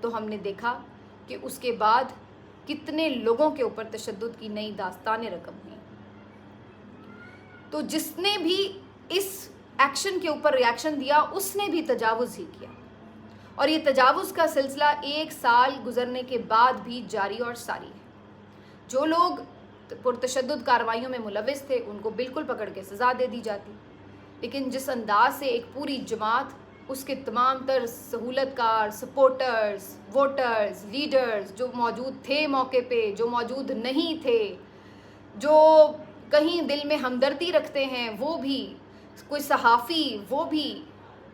تو ہم نے دیکھا کہ اس کے بعد کتنے لوگوں کے اوپر تشدد کی نئی داستانیں رقم ہوئیں. تو جس نے بھی اس ایکشن کے اوپر ریاکشن دیا اس نے بھی تجاوز ہی کیا, اور یہ تجاوز کا سلسلہ 1 سال گزرنے کے بعد بھی جاری اور ساری ہے. جو لوگ پرتشدد کارروائیوں میں ملوث تھے ان کو بالکل پکڑ کے سزا دے دی جاتی, لیکن جس انداز سے ایک پوری جماعت, اس کے تمام تر سہولت کار, سپورٹرز, ووٹرز, لیڈرز جو موجود تھے موقع پہ, جو موجود نہیں تھے, جو کہیں دل میں ہمدردی رکھتے ہیں وہ بھی, کوئی صحافی وہ بھی,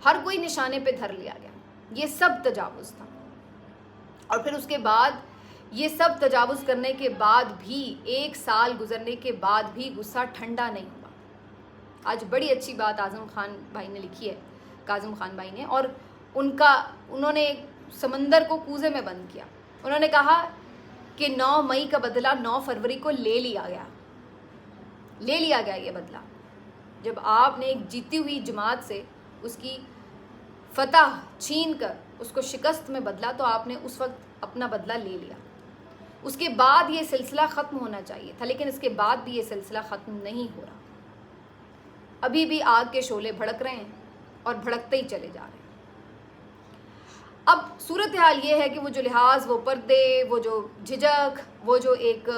ہر کوئی نشانے پہ دھر لیا گیا. یہ سب تجاوز تھا. اور پھر اس کے بعد یہ سب تجاوز کرنے کے بعد بھی 1 سال گزرنے کے بعد بھی غصہ ٹھنڈا نہیں ہوا. آج بڑی اچھی بات اعظم خان بھائی نے لکھی ہے, کاظم خان بھائی نے, اور انہوں نے سمندر کو کوزے میں بند کیا. انہوں نے کہا کہ 9 مئی کا بدلہ 9 فروری کو لے لیا گیا یہ بدلہ. جب آپ نے ایک جیتی ہوئی جماعت سے اس کی فتح چھین کر اس کو شکست میں بدلا تو آپ نے اس وقت اپنا بدلہ لے لیا. اس کے بعد یہ سلسلہ ختم ہونا چاہیے تھا, لیکن اس کے بعد بھی یہ سلسلہ ختم نہیں ہو رہا. ابھی بھی آگ کے شعلے بھڑک رہے ہیں اور بھڑکتے ہی چلے جا رہے ہیں. اب صورتحال یہ ہے کہ وہ جو لحاظ, وہ پردے, وہ جو جھجک, وہ جو ایک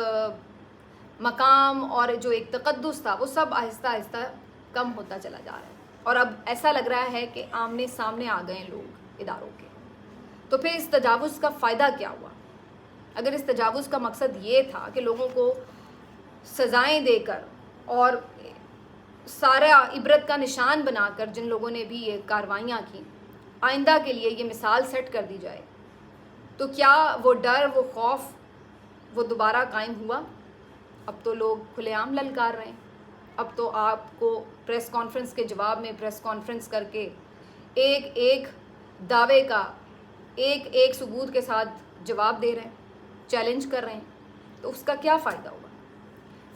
مقام اور جو ایک تقدس تھا, وہ سب آہستہ آہستہ کم ہوتا چلا جا رہا ہے. اور اب ایسا لگ رہا ہے کہ آمنے سامنے آ گئے لوگ اداروں کے. تو پھر اس تجاوز کا فائدہ کیا ہوا؟ اگر اس تجاوز کا مقصد یہ تھا کہ لوگوں کو سزائیں دے کر اور سارا عبرت کا نشان بنا کر جن لوگوں نے بھی یہ کاروائیاں کی آئندہ کے لیے یہ مثال سیٹ کر دی جائے, تو کیا وہ ڈر, وہ خوف وہ دوبارہ قائم ہوا؟ اب تو لوگ کھلے عام للکار رہے ہیں. اب تو آپ کو پریس کانفرنس کے جواب میں پریس کانفرنس کر کے ایک ایک دعوے کا ایک ایک ثبوت کے ساتھ جواب دے رہے ہیں, چیلنج کر رہے ہیں. تو اس کا کیا فائدہ ہوا؟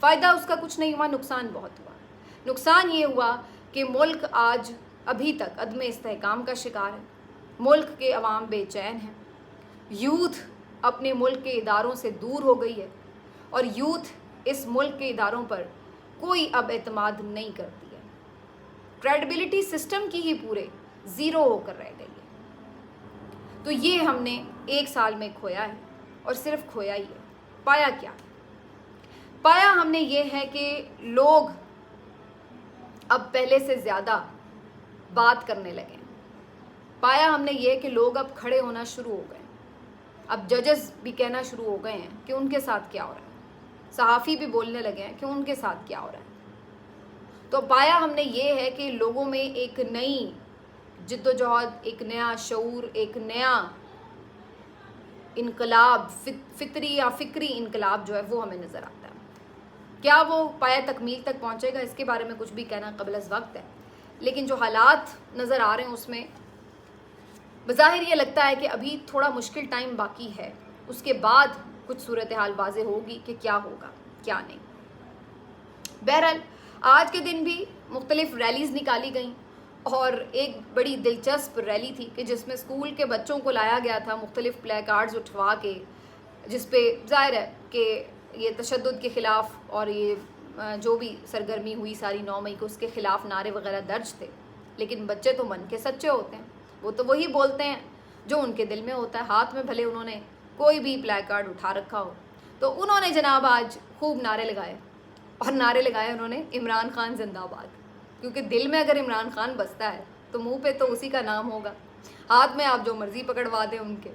فائدہ اس کا کچھ نہیں ہوا, نقصان بہت ہوا. نقصان یہ ہوا کہ ملک آج ابھی تک عدم استحکام کا شکار ہے. ملک کے عوام بے چین ہیں, یوتھ اپنے ملک کے اداروں سے دور ہو گئی ہے, اور یوتھ اس ملک کے اداروں پر کوئی اب اعتماد نہیں کرتی ہے. کریڈیبلٹی سسٹم کی ہی پورے زیرو ہو کر رہ گئی ہے. تو یہ ہم نے 1 سال میں کھویا ہے, اور صرف کھویا ہی ہے. پایا کیا؟ پایا ہم نے یہ ہے کہ لوگ اب پہلے سے زیادہ بات کرنے لگے. پایا ہم نے یہ کہ لوگ اب کھڑے ہونا شروع ہو گئے. اب ججز بھی کہنا شروع ہو گئے ہیں کہ ان کے ساتھ کیا ہو رہا ہے. صحافی بھی بولنے لگے ہیں کہ ان کے ساتھ کیا ہو رہا ہے. تو پایا ہم نے یہ ہے کہ لوگوں میں ایک نئی جد و جہد, ایک نیا شعور, ایک نیا انقلاب, فطری یا فکری انقلاب جو ہے وہ ہمیں نظر آتا ہے. کیا وہ پایا تکمیل تک پہنچے گا, اس کے بارے میں کچھ بھی کہنا قبل از وقت ہے. لیکن جو حالات نظر آ رہے ہیں اس میں بظاہر یہ لگتا ہے کہ ابھی تھوڑا مشکل ٹائم باقی ہے. اس کے بعد کچھ صورتحال واضح ہوگی کہ کیا ہوگا کیا نہیں. بہرحال آج کے دن بھی مختلف ریلیز نکالی گئیں, اور ایک بڑی دلچسپ ریلی تھی کہ جس میں اسکول کے بچوں کو لایا گیا تھا مختلف پلے کارڈز اٹھوا کے, جس پہ ظاہر ہے کہ یہ تشدد کے خلاف اور یہ جو بھی سرگرمی ہوئی ساری 9 مئی کو اس کے خلاف نعرے وغیرہ درج تھے. لیکن بچے تو من کے سچے ہوتے ہیں, وہ تو وہی بولتے ہیں جو ان کے دل میں ہوتا ہے. ہاتھ میں بھلے انہوں نے کوئی بھی پلے کارڈ اٹھا رکھا ہو, تو انہوں نے جناب آج خوب نعرے لگائے, اور نعرے لگائے انہوں نے عمران خان زندہ باد. کیونکہ دل میں اگر عمران خان بستا ہے تو منہ پہ تو اسی کا نام ہوگا, ہاتھ میں آپ جو مرضی پکڑوا دیں ان کے.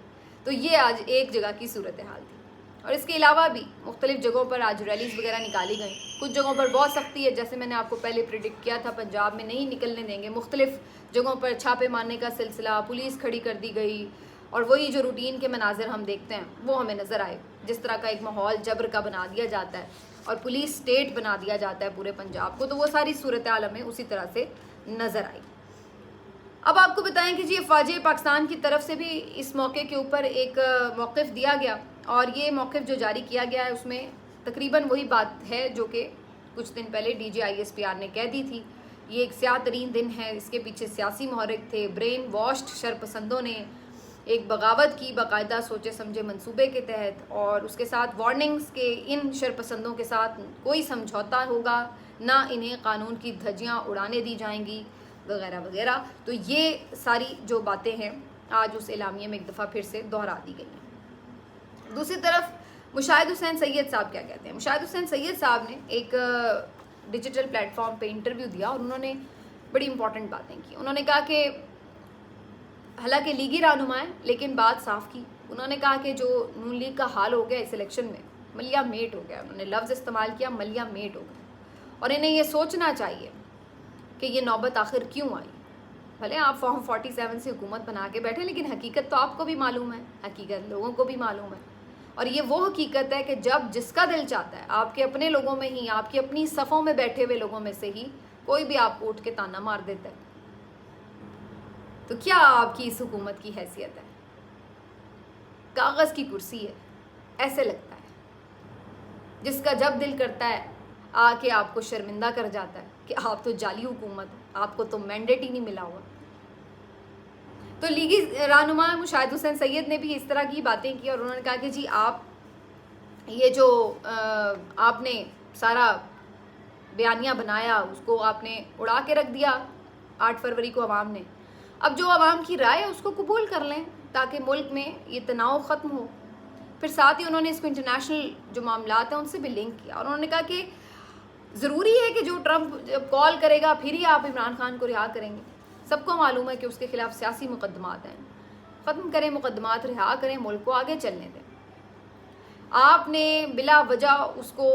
تو یہ آج ایک جگہ کی صورتحال تھی. اور اس کے علاوہ بھی مختلف جگہوں پر آج ریلیز وغیرہ نکالی گئیں. کچھ جگہوں پر بہت سختی ہے, جیسے میں نے آپ کو پہلے پریڈکٹ کیا تھا پنجاب میں نہیں نکلنے دیں گے. مختلف جگہوں پر چھاپے مارنے کا سلسلہ, پولیس کھڑی کر دی گئی, اور وہی جو روٹین کے مناظر ہم دیکھتے ہیں وہ ہمیں نظر آئے. جس طرح کا ایک ماحول جبر کا بنا دیا جاتا ہے اور پولیس اسٹیٹ بنا دیا جاتا ہے پورے پنجاب کو, تو وہ ساری صورتحال ہمیں اسی طرح سے نظر آئی. اب آپ کو بتائیں کہ جی افواج پاکستان کی طرف سے بھی اس موقع کے اوپر ایک موقف دیا گیا, اور یہ موقف جو جاری کیا گیا ہے اس میں تقریباً وہی بات ہے جو کہ کچھ دن پہلے ڈی جی ISPR نے کہہ دی تھی. یہ ایک سیاہ ترین دن ہے, اس کے پیچھے سیاسی محرک تھے, برین واشڈ شرپسندوں نے ایک بغاوت کی باقاعدہ سوچے سمجھے منصوبے کے تحت، اور اس کے ساتھ وارننگز کے ان شرپسندوں کے ساتھ کوئی سمجھوتا ہوگا، نہ انہیں قانون کی دھجیاں اڑانے دی جائیں گی وغیرہ وغیرہ. تو یہ ساری جو باتیں ہیں آج اس اعلامیے میں ایک دفعہ پھر سے دہرا دی گئی ہیں. دوسری طرف مشاہد حسین سید صاحب کیا کہتے ہیں؟ مشاہد حسین سید صاحب نے ایک ڈیجیٹل پلیٹ فارم پہ انٹرویو دیا اور انہوں نے بڑی امپورٹنٹ باتیں کی. انہوں نے کہا کہ حالانکہ لیگی رہنما ہے لیکن بات صاف کی. انہوں نے کہا کہ جو نون لیگ کا حال ہو گیا اس الیکشن میں ملیا میٹ ہو گیا. انہوں نے لفظ استعمال کیا ملیا میٹ ہو گیا، اور انہیں یہ سوچنا چاہیے کہ یہ نوبت آخر کیوں آئی. بھلے آپ فارم 47 سے حکومت بنا کے بیٹھے لیکن حقیقت تو آپ کو بھی معلوم ہے، حقیقت لوگوں کو بھی معلوم ہے. اور یہ وہ حقیقت ہے کہ جب جس کا دل چاہتا ہے آپ کے اپنے لوگوں میں ہی، آپ کی اپنی صفوں میں بیٹھے ہوئے لوگوں میں سے ہی کوئی بھی آپ کو اٹھ کے تانا مار دیتا ہے. تو کیا آپ کی اس حکومت کی حیثیت ہے؟ کاغذ کی کرسی ہے، ایسے لگتا ہے. جس کا جب دل کرتا ہے آ کے آپ کو شرمندہ کر جاتا ہے کہ آپ تو جعلی حکومت ہے، آپ کو تو مینڈیٹ ہی نہیں ملا ہوا. تو لیگی رہنما مشاہد حسین سید نے بھی اس طرح کی باتیں کی اور انہوں نے کہا کہ جی آپ یہ جو آپ نے سارا بیانیہ بنایا اس کو آپ نے اڑا کے رکھ دیا 8 فروری کو عوام نے. اب جو عوام کی رائے ہے اس کو قبول کر لیں تاکہ ملک میں یہ تناؤ ختم ہو. پھر ساتھ ہی انہوں نے اس کو انٹرنیشنل جو معاملات ہیں ان سے بھی لنک کیا اور انہوں نے کہا کہ ضروری ہے کہ جو ٹرمپ جب کال کرے گا پھر ہی آپ عمران خان کو رہا کریں گے. سب کو معلوم ہے کہ اس کے خلاف سیاسی مقدمات ہیں. ختم کریں مقدمات، رہا کریں، ملک کو آگے چلنے دیں. آپ نے بلا وجہ اس کو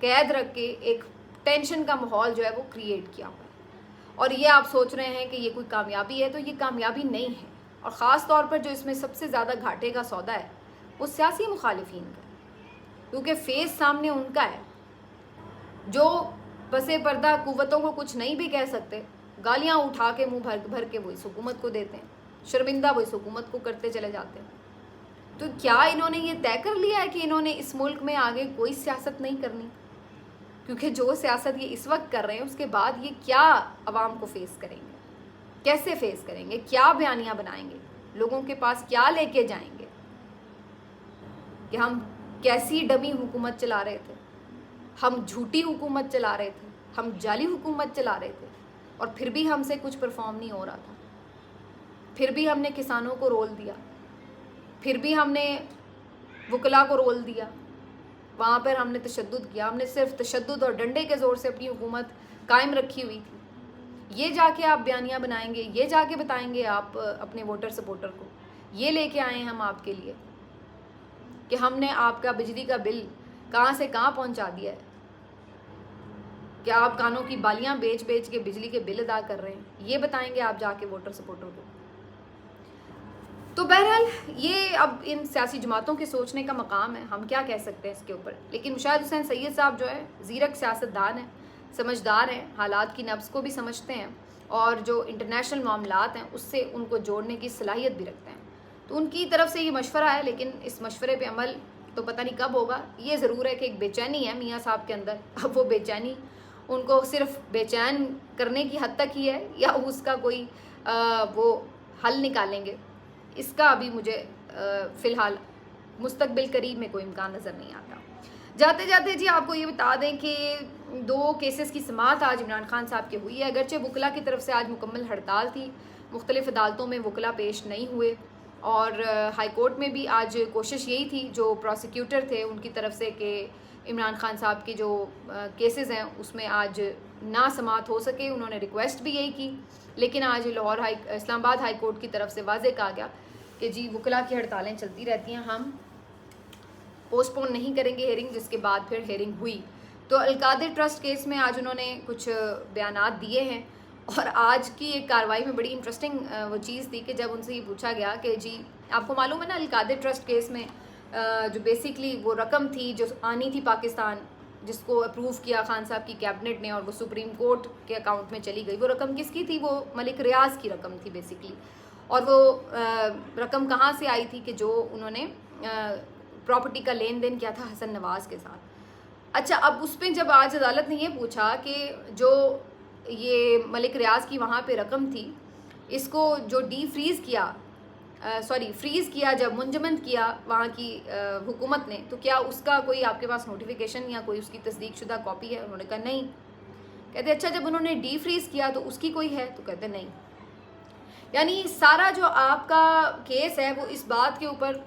قید رکھ کے ایک ٹینشن کا ماحول جو ہے وہ کریٹ کیا ہوا ہے. اور یہ آپ سوچ رہے ہیں کہ یہ کوئی کامیابی ہے، تو یہ کامیابی نہیں ہے. اور خاص طور پر جو اس میں سب سے زیادہ گھاٹے کا سودا ہے وہ سیاسی مخالفین کا، کیونکہ فیس سامنے ان کا ہے جو پس پردہ قوتوں کو کچھ نہیں بھی کہہ سکتے، گالیاں اٹھا کے منہ بھر کے وہ اس حکومت کو دیتے ہیں، شرمندہ وہ اس حکومت کو کرتے چلے جاتے ہیں. تو کیا انہوں نے یہ طے کر لیا ہے کہ انہوں نے اس ملک میں آگے کوئی سیاست نہیں کرنی؟ کیونکہ جو سیاست یہ اس وقت کر رہے ہیں اس کے بعد یہ کیا عوام کو فیس کریں گے، کیسے فیس کریں گے، کیا بیانیاں بنائیں گے، لوگوں کے پاس کیا لے کے جائیں گے کہ ہم کیسی ڈمی حکومت چلا رہے تھے، ہم جھوٹی حکومت چلا رہے تھے، ہم جعلی حکومت چلا رہے تھے اور پھر بھی ہم سے کچھ پرفارم نہیں ہو رہا تھا. پھر بھی ہم نے کسانوں کو رول دیا، پھر بھی ہم نے وکلا کو رول دیا. وہاں پر ہم نے تشدد کیا، ہم نے صرف تشدد اور ڈنڈے کے زور سے اپنی حکومت قائم رکھی ہوئی تھی. یہ جا کے آپ بیانیاں بنائیں گے، یہ جا کے بتائیں گے آپ اپنے ووٹر سپورٹر کو، یہ لے کے آئے ہیں ہم آپ کے لیے کہ ہم نے آپ کا بجلی کا بل کہاں سے کہاں پہنچا دیا ہے، کہ آپ کانوں کی بالیاں بیچ بیچ کے بجلی کے بل ادا کر رہے ہیں. یہ بتائیں گے آپ جا کے ووٹر سپورٹر کو. تو بہرحال یہ اب ان سیاسی جماعتوں کے سوچنے کا مقام ہے، ہم کیا کہہ سکتے ہیں اس کے اوپر. لیکن مشاہد حسین سید صاحب جو ہے زیرک سیاستدان ہیں، سمجھدار ہیں، حالات کی نبض کو بھی سمجھتے ہیں اور جو انٹرنیشنل معاملات ہیں اس سے ان کو جوڑنے کی صلاحیت بھی رکھتے ہیں. تو ان کی طرف سے یہ مشورہ ہے، لیکن اس مشورے پہ عمل تو پتہ نہیں کب ہوگا. یہ ضرور ہے کہ ایک بے چینی ہے میاں صاحب کے اندر. اب وہ بے چینی ان کو صرف بے چین کرنے کی حد تک ہی ہے یا اس کا کوئی وہ حل نکالیں گے، اس کا ابھی مجھے فی الحال مستقبل قریب میں کوئی امکان نظر نہیں آتا. جاتے جاتے جی آپ کو یہ بتا دیں کہ 2 کیسز کی سماعت آج عمران خان صاحب کی ہوئی ہے. اگرچہ وکلا کی طرف سے آج مکمل ہڑتال تھی، مختلف عدالتوں میں وکلا پیش نہیں ہوئے اور ہائی کورٹ میں بھی آج کوشش یہی تھی جو پروسیکیوٹر تھے ان کی طرف سے کہ عمران خان صاحب کی جو کیسز ہیں اس میں آج نہ سماعت ہو سکے. انہوں نے ریکویسٹ بھی یہی کی، لیکن آج اسلام آباد ہائی کورٹ کی طرف سے واضح کہا گیا کہ جی وکلا کی ہڑتالیں چلتی رہتی ہیں، ہم پوسٹ پون نہیں کریں گے ہیئرنگ. جس کے بعد پھر ہیئرنگ ہوئی. تو القادر ٹرسٹ کیس میں آج انہوں نے کچھ بیانات دیے ہیں اور آج کی ایک کارروائی میں بڑی انٹرسٹنگ وہ چیز تھی کہ جب ان سے یہ پوچھا گیا کہ جی آپ کو معلوم ہے نا القادر ٹرسٹ کیس میں جو بیسکلی وہ رقم تھی جو آنی تھی پاکستان، جس کو اپروو کیا خان صاحب کی کیبنٹ نے اور وہ سپریم کورٹ کے اکاؤنٹ میں چلی گئی، وہ رقم کس کی تھی؟ وہ ملک ریاض کی رقم تھی بیسکلی. اور وہ رقم کہاں سے آئی تھی کہ جو انہوں نے پراپرٹی کا لین دین کیا تھا حسن نواز کے ساتھ. اچھا اب اس پہ جب آج عدالت نے یہ پوچھا کہ جو یہ ملک ریاض کی وہاں پہ رقم تھی اس کو جو ڈی فریز کیا فریز کیا، جب منجمد کیا وہاں کی حکومت نے، تو کیا اس کا کوئی آپ کے پاس نوٹیفیکیشن یا کوئی اس کی تصدیق شدہ کاپی ہے؟ انہوں نے کہا نہیں. کہتے اچھا جب انہوں نے ڈی فریز کیا تو اس کی کوئی ہے؟ تو کہتے نہیں. یعنی سارا جو آپ کا کیس ہے وہ اس بات کے اوپر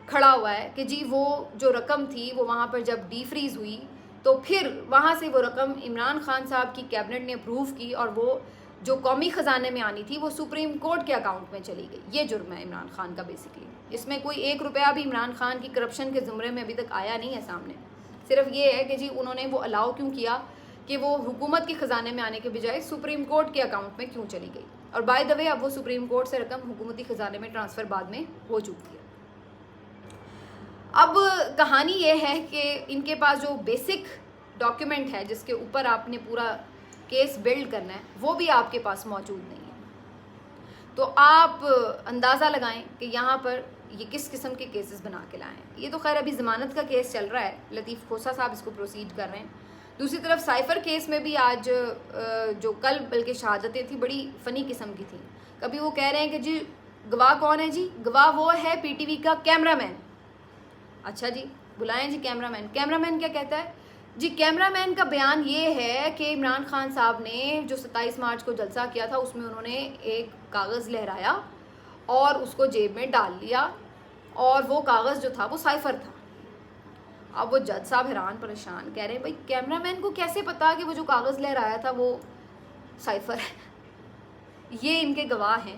کھڑا ہوا ہے کہ جی وہ جو رقم تھی وہ وہاں پر جب ڈی فریز ہوئی تو پھر وہاں سے وہ رقم عمران خان صاحب کی کیبنٹ نے اپروو کی، اور وہ جو قومی خزانے میں آنی تھی وہ سپریم کورٹ کے اکاؤنٹ میں چلی گئی. یہ جرم ہے عمران خان کا بیسکلی. اس میں کوئی 1 روپیہ بھی عمران خان کی کرپشن کے زمرے میں ابھی تک آیا نہیں ہے سامنے. صرف یہ ہے کہ جی انہوں نے وہ الاؤ کیوں کیا کہ وہ حکومت کے خزانے میں آنے کے بجائے سپریم کورٹ کے اکاؤنٹ میں کیوں چلی گئی. اور بائی دا وے اب وہ سپریم کورٹ سے رقم حکومتی خزانے میں ٹرانسفر بعد میں ہو چکی ہے. اب کہانی یہ ہے کہ ان کے پاس جو بیسک ڈاکیومنٹ ہے جس کے اوپر آپ نے پورا کیس بلڈ کرنا ہے وہ بھی آپ کے پاس موجود نہیں ہے. تو آپ اندازہ لگائیں کہ یہاں پر یہ کس قسم کے کیسز بنا کے لائیں. یہ تو خیر ابھی ضمانت کا کیس چل رہا ہے، لطیف کھوسہ صاحب اس کو پروسیڈ کر رہے ہیں. دوسری طرف سائفر کیس میں بھی آج جو کل بلکہ شہادتیں تھیں بڑی فنی قسم کی تھیں. کبھی وہ کہہ رہے ہیں کہ جی گواہ کون ہے؟ جی گواہ وہ ہے پی ٹی وی کا کیمرہ مین. اچھا جی بلائیں جی کیمرہ مین. کیمرہ مین کیا کہتا ہے؟ جی کیمرہ مین کا بیان یہ ہے کہ عمران خان صاحب نے جو 27 مارچ کو جلسہ کیا تھا اس میں انہوں نے ایک کاغذ لہرایا اور اس کو جیب میں ڈال لیا، اور وہ کاغذ جو تھا وہ سائفر تھا. اب وہ جج صاحب حیران پریشان کہہ رہے ہیں بھائی کیمرہ مین کو کیسے پتا کہ وہ جو کاغذ لہرایا تھا وہ سائفر ہے؟ یہ ان کے گواہ ہیں.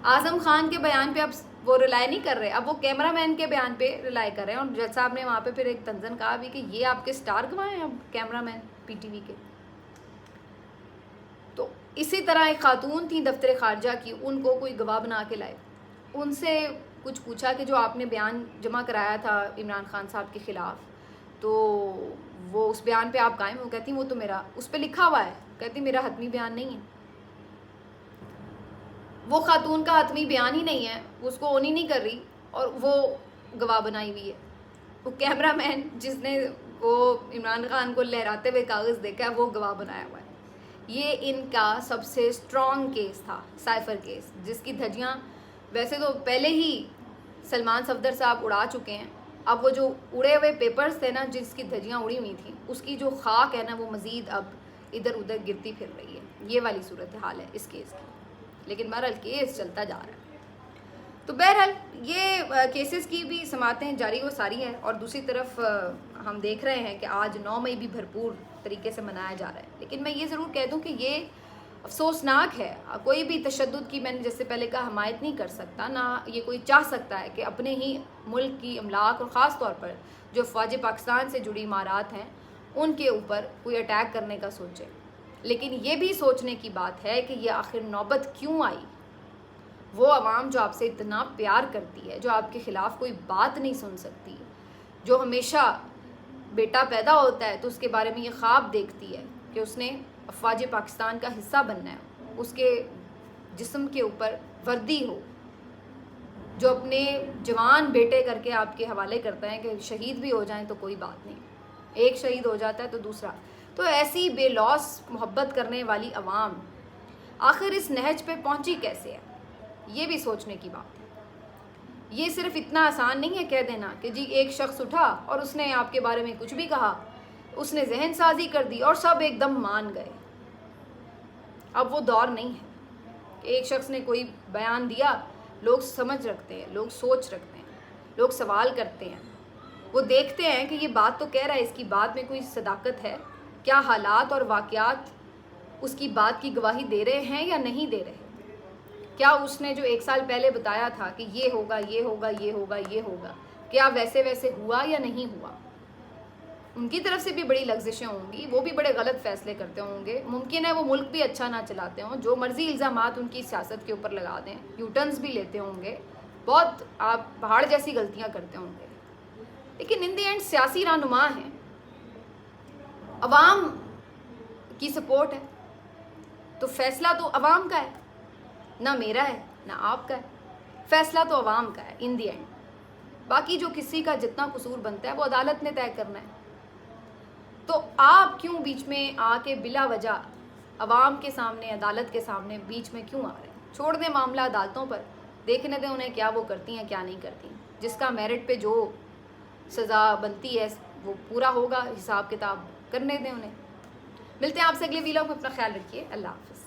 اعظم خان کے بیان پہ اب وہ ریلائی نہیں کر رہے، اب وہ کیمرہ مین کے بیان پہ ریلائی کر رہے ہیں. اور جج صاحب نے وہاں پہ پھر ایک تنزن کہا بھی کہ یہ آپ کے سٹار گواہ ہیں اب کیمرہ مین پی ٹی وی کے. تو اسی طرح ایک خاتون تھی دفتر خارجہ کی، ان کو کوئی گواہ بنا کے لائے. ان سے کچھ پوچھا کہ جو آپ نے بیان جمع کرایا تھا عمران خان صاحب کے خلاف تو وہ اس بیان پہ آپ قائم ہو؟ کہتی وہ تو میرا اس پہ لکھا ہوا ہے. کہتی میرا حتمی بیان نہیں ہے. وہ خاتون کا حتمی بیان ہی نہیں ہے، اس کو اون ہی نہیں کر رہی، اور وہ گواہ بنائی ہوئی ہے. وہ کیمرہ مین جس نے وہ عمران خان کو لہراتے ہوئے کاغذ دیکھا ہے وہ گواہ بنایا ہوا ہے. یہ ان کا سب سے اسٹرانگ کیس تھا سائفر کیس، جس کی دھجیاں ویسے تو پہلے ہی سلمان صفدر صاحب اڑا چکے ہیں. اب وہ جو اڑے ہوئے پیپرز تھے نا جس کی دھجیاں اڑی ہوئی تھیں اس کی جو خاک ہے نا وہ مزید اب ادھر ادھر گرتی پھر رہی ہے. یہ والی صورتحال ہے اس کیس کی. لیکن بہرحال کیس چلتا جا رہا ہے. تو بہرحال یہ کیسز کی بھی سماعتیں جاری و ساری ہیں. اور دوسری طرف ہم دیکھ رہے ہیں کہ آج 9 مئی بھی بھرپور طریقے سے منایا جا رہا ہے. لیکن میں یہ ضرور کہہ دوں کہ یہ افسوسناک ہے. کوئی بھی تشدد کی میں نے جیسے پہلے کہا حمایت نہیں کر سکتا، نہ یہ کوئی چاہ سکتا ہے کہ اپنے ہی ملک کی املاک اور خاص طور پر جو فوج پاکستان سے جڑی امارات ہیں ان کے اوپر کوئی اٹیک کرنے کا سوچے. لیکن یہ بھی سوچنے کی بات ہے کہ یہ آخر نوبت کیوں آئی. وہ عوام جو آپ سے اتنا پیار کرتی ہے، جو آپ کے خلاف کوئی بات نہیں سن سکتی، جو ہمیشہ بیٹا پیدا ہوتا ہے تو اس کے بارے میں یہ خواب دیکھتی ہے کہ اس نے افواج پاکستان کا حصہ بننا ہے، اس کے جسم کے اوپر وردی ہو، جو اپنے جوان بیٹے کر کے آپ کے حوالے کرتا ہے کہ شہید بھی ہو جائیں تو کوئی بات نہیں، ایک شہید ہو جاتا ہے تو دوسرا. تو ایسی بے لوث محبت کرنے والی عوام آخر اس نہج پہ پہنچی کیسے ہے؟ یہ بھی سوچنے کی بات ہے. یہ صرف اتنا آسان نہیں ہے کہہ دینا کہ جی ایک شخص اٹھا اور اس نے آپ کے بارے میں کچھ بھی کہا، اس نے ذہن سازی کر دی اور سب ایک دم مان گئے. اب وہ دور نہیں ہے کہ ایک شخص نے کوئی بیان دیا، لوگ سمجھ رکھتے ہیں، لوگ سوچ رکھتے ہیں، لوگ سوال کرتے ہیں، وہ دیکھتے ہیں کہ یہ بات تو کہہ رہا ہے، اس کی بات میں کوئی صداقت ہے، کیا حالات اور واقعات اس کی بات کی گواہی دے رہے ہیں یا نہیں دے رہے، کیا اس نے جو 1 سال پہلے بتایا تھا کہ یہ ہوگا یہ ہوگا یہ ہوگا یہ ہوگا، کیا ویسے ویسے ہوا یا نہیں ہوا. ان کی طرف سے بھی بڑی لغزشیں ہوں گی، وہ بھی بڑے غلط فیصلے کرتے ہوں گے، ممکن ہے وہ ملک بھی اچھا نہ چلاتے ہوں، جو مرضی الزامات ان کی سیاست کے اوپر لگا دیں، یو ٹرنز بھی لیتے ہوں گے، بہت آپ پہاڑ جیسی غلطیاں کرتے ہوں گے. لیکن ان دی اینڈ سیاسی رہنما ہیں، عوام کی سپورٹ ہے، تو فیصلہ تو عوام کا ہے، نہ میرا ہے نہ آپ کا ہے، فیصلہ تو عوام کا ہے ان دی اینڈ. باقی جو کسی کا جتنا قصور بنتا ہے وہ عدالت نے طے کرنا ہے. تو آپ کیوں بیچ میں آ کے بلا وجہ عوام کے سامنے، عدالت کے سامنے بیچ میں کیوں آ رہے ہیں؟ چھوڑ دیں معاملہ عدالتوں پر. دیکھنے دیں انہیں کیا وہ کرتی ہیں کیا نہیں کرتی ہیں. جس کا میرٹ پہ جو سزا بنتی ہے وہ پورا ہوگا, حساب کتاب کرنے دیں انہیں. ملتے ہیں آپ سے اگلے ویلاگ میں, اپنا خیال رکھیے, اللہ حافظ.